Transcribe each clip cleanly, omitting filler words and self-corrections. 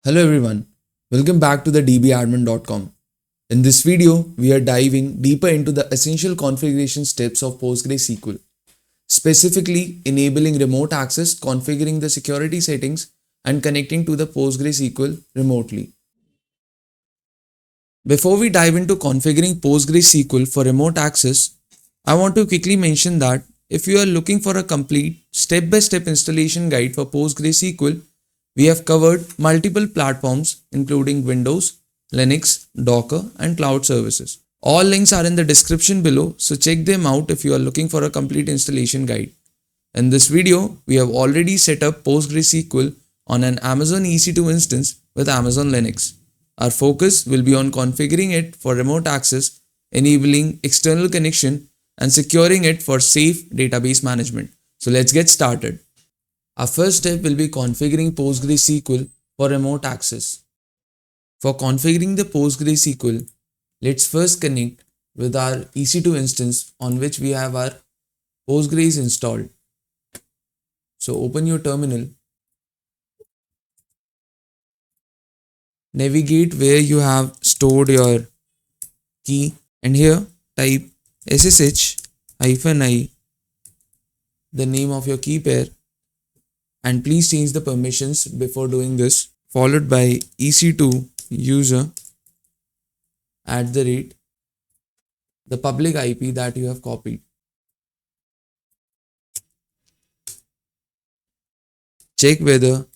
Hello everyone, welcome back to the dbadmin.com. In this video, we are diving deeper into the essential configuration steps of PostgreSQL, specifically enabling remote access, configuring the security settings, and connecting to the PostgreSQL remotely. Before we dive into configuring PostgreSQL for remote access, I want to quickly mention that if you are looking for a complete step-by-step installation guide for PostgreSQL, we have covered multiple platforms including Windows, Linux, Docker, and cloud services. All links are in the description below, so check them out if you are looking for a complete installation guide. In this video, we have already set up PostgreSQL on an Amazon EC2 instance with Amazon Linux. Our focus will be on configuring it for remote access, enabling external connection, and securing it for safe database management. So let's get started. Our first step will be configuring PostgreSQL for remote access. For configuring the PostgreSQL, let's first connect with our EC2 instance on which we have our Postgres installed. So open your terminal, navigate where you have stored your key, and here type ssh-i, the name of your key pair, and please change the permissions before doing this, followed by ec2 user at the public IP that you have copied. Check whether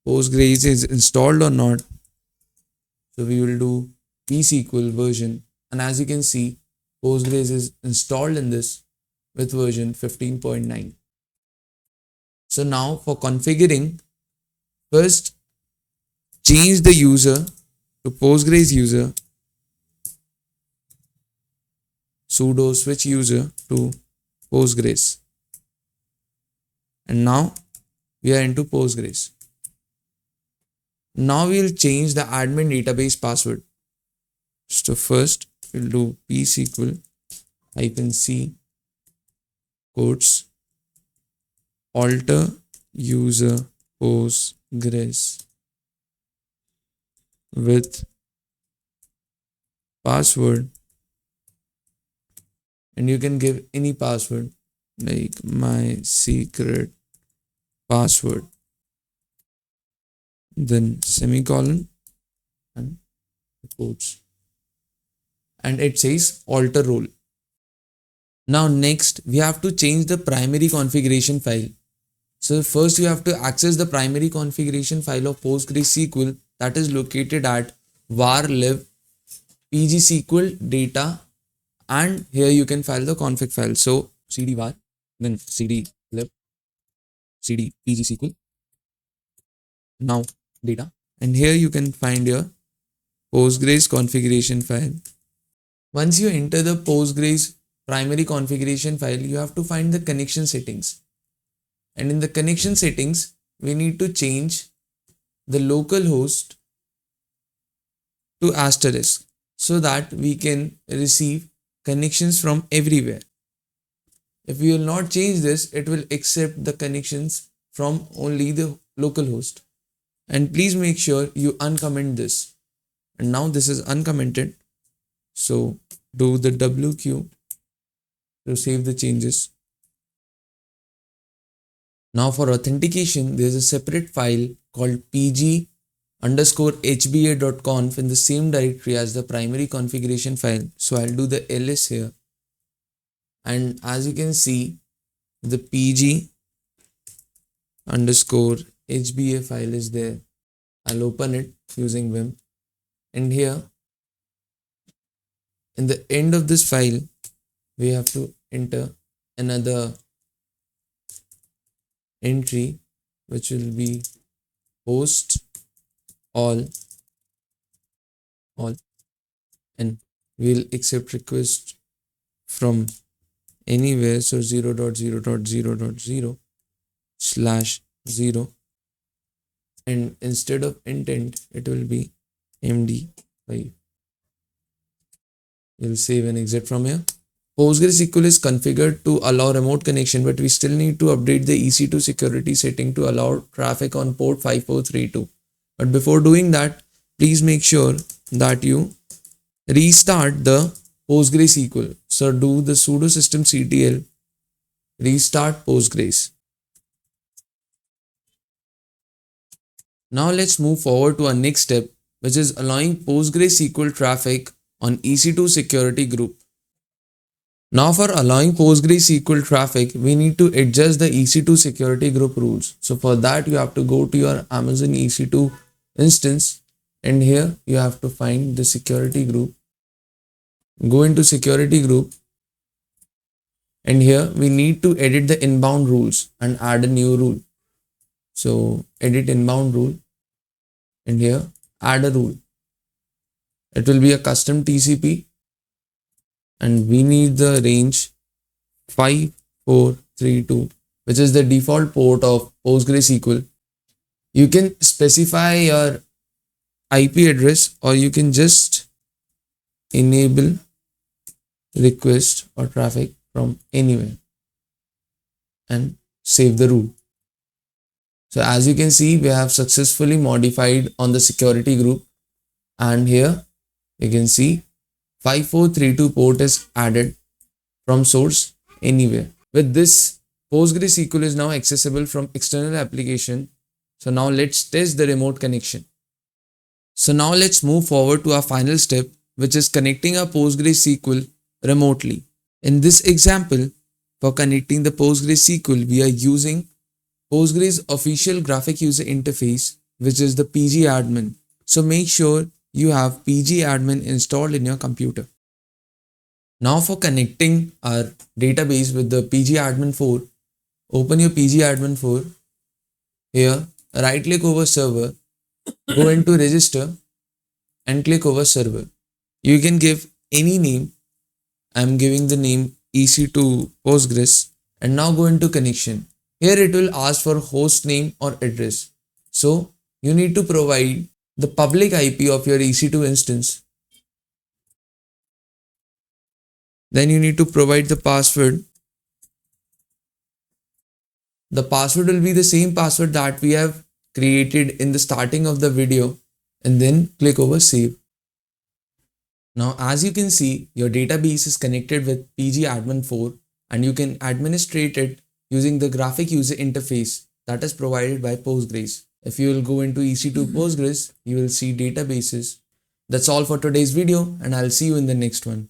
Postgres is installed or not. So we will do psql version, and as you can see, Postgres is installed in this with version 15.9. So now for configuring, first change the user to Postgres user, sudo switch user to Postgres, and now we are into Postgres. Now we will change the admin database password. So first we'll do psql -c quotes alter user Postgres with password, and you can give any password like my secret password, then semicolon and quotes, and it says alter role. Now next we have to change the primary configuration file. So first you have to access the primary configuration file of PostgreSQL that is located at var lib pgsql data, and here you can file the config file. So cd var, then cd lib cd pgsql, now data, and here you can find your Postgres configuration file. Once you enter the Postgres primary configuration file, you have to find the connection settings, and in the connection settings we need to change the local host to asterisk so that we can receive connections from everywhere. If we will not change this, it will accept the connections from only the local host. And please make sure you uncomment this. And now this is uncommented. So do the WQ to save the changes. Now for authentication, there is a separate file called pg_hba.conf in the same directory as the primary configuration file. So I'll do the ls here. And as you can see, the pg_hba file is there. I'll open it using vim. And here, in the end of this file, we have to enter another entry, which will be host all, and we'll accept request from anywhere. So 0.0.0.0/0, and instead of intent it will be md5. We'll save and exit from here. PostgreSQL is configured to allow remote connection, but we still need to update the EC2 security setting to allow traffic on port 5432. But before doing that, please make sure that you restart the PostgreSQL. So do the sudo systemctl restart Postgres. Now let's move forward to our next step, which is allowing PostgreSQL traffic on EC2 security group. Now for allowing PostgreSQL traffic, we need to adjust the EC2 security group rules. So for that, you have to go to your Amazon EC2 instance, and here you have to find the security group. Go into security group, and here we need to edit the inbound rules and add a new rule. So edit inbound rule, and here add a rule. It will be a custom TCP, and we need the range 5432, which is the default port of PostgreSQL. You can specify your IP address, or you can just enable request or traffic from anywhere and save the rule. So as you can see, we have successfully modified on the security group, and here you can see 5432 port is added from source anywhere. With this, PostgreSQL is now accessible from external application. So now let's test the remote connection. So now let's move forward to our final step, which is connecting our PostgreSQL remotely. In this example, for connecting the PostgreSQL, we are using Postgres official graphic user interface, which is the pgadmin. So make sure you have pgadmin installed in your computer. Now for connecting our database with the pgadmin 4, open your pgadmin 4. Here, right click over server, go into register and click over server. You can give any name. I'm giving the name EC2 Postgres, and now go into connection. Here it will ask for host name or address. So you need to provide the public IP of your EC2 instance. Then you need to provide the password. The password will be the same password that we have created in the starting of the video, and then click over save. Now as you can see, your database is connected with pgadmin 4, and you can administrate it using the graphic user interface that is provided by Postgres. If you will go into EC2 Postgres, you will see databases. That's all for today's video, and I'll see you in the next one.